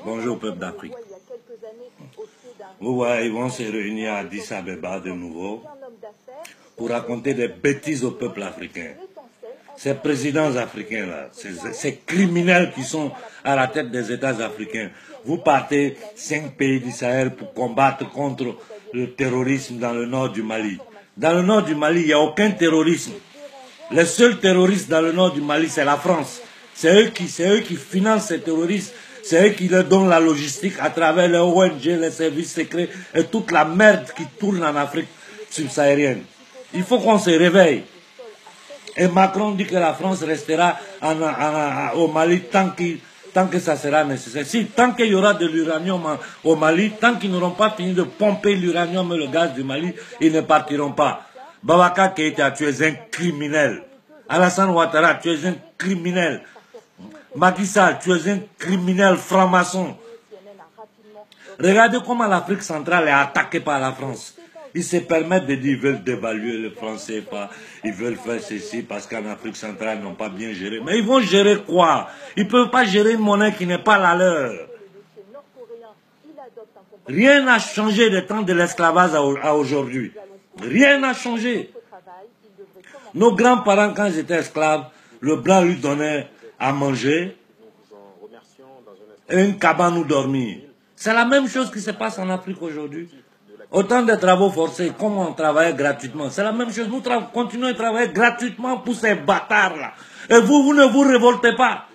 Bonjour peuple d'Afrique. Vous voyez, ils vont se réunir à Addis Abeba de nouveau pour raconter des bêtises au peuple africain. Ces présidents africains-là, ces criminels qui sont à la tête des États africains, vous partez 5 pays du Sahel pour combattre contre le terrorisme dans le nord du Mali. Dans le nord du Mali, il n'y a aucun terrorisme. Les seuls terroristes dans le nord du Mali, c'est la France. C'est eux qui financent ces terroristes. C'est eux qui leur donnent la logistique à travers les ONG, les services secrets et toute la merde qui tourne en Afrique subsaharienne. Il faut qu'on se réveille. Et Macron dit que la France restera au Mali tant que ça sera nécessaire. Si, tant qu'il y aura de l'uranium au Mali, tant qu'ils n'auront pas fini de pomper l'uranium et le gaz du Mali, ils ne partiront pas. Boubacar Keïta, tu es un criminel. Alassane Ouattara, tu es un criminel. Macky Sall, tu es un criminel franc-maçon. Regardez comment l'Afrique centrale est attaquée par la France. Ils se permettent de dire qu'ils veulent dévaluer le franc CFA, ils veulent faire ceci parce qu'en Afrique centrale, ils n'ont pas bien géré. Mais ils vont gérer quoi? Ils ne peuvent pas gérer une monnaie qui n'est pas la leur. Rien n'a changé des temps de l'esclavage à aujourd'hui. Rien n'a changé. Nos grands-parents, quand ils étaient esclaves, le blanc lui donnait à manger et une cabane où dormir. C'est la même chose qui se passe en Afrique aujourd'hui. Autant de travaux forcés, comme on travaillait gratuitement. C'est la même chose. Nous continuons à travailler gratuitement pour ces bâtards-là. Et vous ne vous révoltez pas.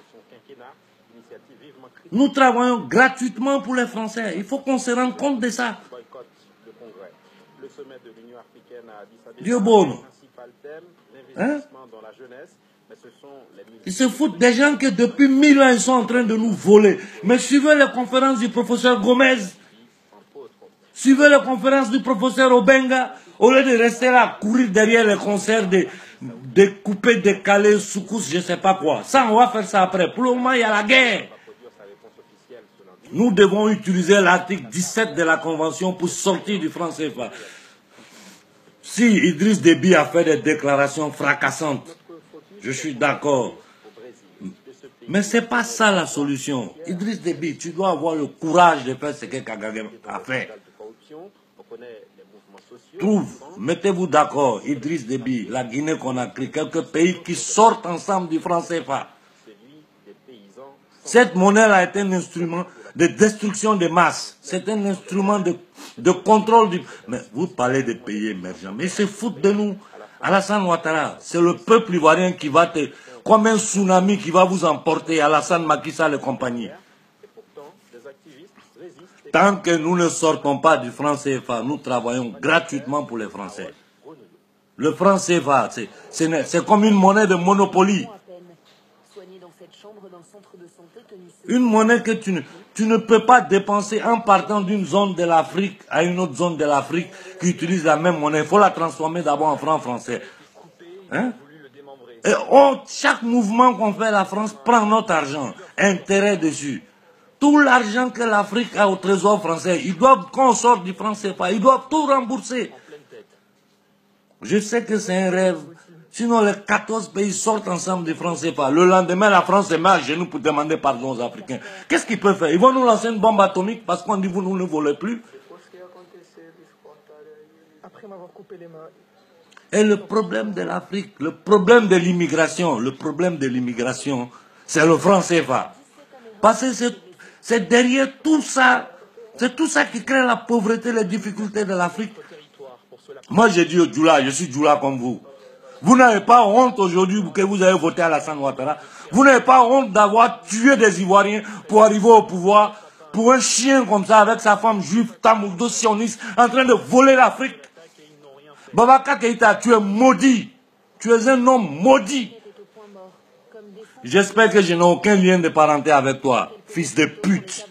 Nous travaillons gratuitement pour les Français. Il faut qu'on se rende compte de ça. Dieu bon. Hein? Ils se foutent des gens que depuis 1000 ans, ils sont en train de nous voler. Mais suivez les conférences du professeur Gomez. Suivez les conférences du professeur Obenga. Au lieu de rester là, courir derrière les concerts de couper, décaler, soukous, je ne sais pas quoi. Ça, on va faire ça après. Pour le moment, il y a la guerre. Nous devons utiliser l'article 17 de la Convention pour sortir du franc CFA. Si Idriss Déby a fait des déclarations fracassantes, je suis d'accord. Mais ce n'est pas ça la solution. Idriss Déby, tu dois avoir le courage de faire ce que Kagame a fait. Mettez-vous d'accord, Idriss Déby, la Guinée-Conakry, quelques pays qui sortent ensemble du franc CFA. Cette monnaie-là est un instrument de destruction des masses. C'est un instrument de contrôle du... Mais vous parlez des pays émergents, mais ils se foutent de nous. Alassane Ouattara, c'est le peuple ivoirien qui va te... Comme un tsunami qui va vous emporter, Alassane, Macky Sall et compagnie. Tant que nous ne sortons pas du franc CFA, nous travaillons gratuitement pour les Français. Le franc CFA, c'est comme une monnaie de Monopoly. Une monnaie que tu ne peux pas dépenser en partant d'une zone de l'Afrique à une autre zone de l'Afrique qui utilise la même monnaie. Il faut la transformer d'abord en franc français. Hein? Et chaque mouvement qu'on fait, la France prend notre argent, intérêt dessus. Tout l'argent que l'Afrique a au trésor français, ils doivent, quand on sort du franc CFA, ils doivent tout rembourser. Je sais que c'est un rêve. Sinon, les 14 pays sortent ensemble du franc CFA. Le lendemain, la France se met à genoux pour demander pardon aux Africains. Qu'est-ce qu'ils peuvent faire? Ils vont nous lancer une bombe atomique parce qu'on dit vous nous ne volez plus. Et le problème de l'Afrique, le problème de l'immigration, c'est le franc CFA. Parce que c'est derrière tout ça, c'est tout ça qui crée la pauvreté, les difficultés de l'Afrique. Moi, j'ai dit au Djoula, je suis Djoula comme vous. Vous n'avez pas honte aujourd'hui que vous avez voté à Alassane Ouattara. Vous n'avez pas honte d'avoir tué des Ivoiriens pour arriver au pouvoir, pour un chien comme ça, avec sa femme juive, tamourdo, sioniste, en train de voler l'Afrique. Boubacar Keïta, tu es maudit. Tu es un homme maudit. J'espère que je n'ai aucun lien de parenté avec toi, fils de pute.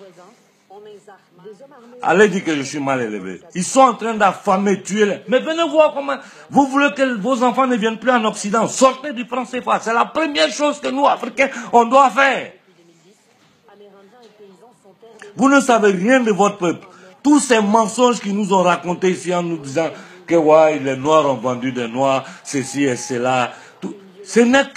Allez dire que je suis mal élevé. Ils sont en train d'affamer, tuer. Mais venez voir comment... Vous voulez que vos enfants ne viennent plus en Occident. Sortez du franc CFA. C'est la première chose que nous, Africains, on doit faire. Vous ne savez rien de votre peuple. Tous ces mensonges qu'ils nous ont racontés ici en nous disant que ouais, les Noirs ont vendu des Noirs, ceci et cela. Ce n'est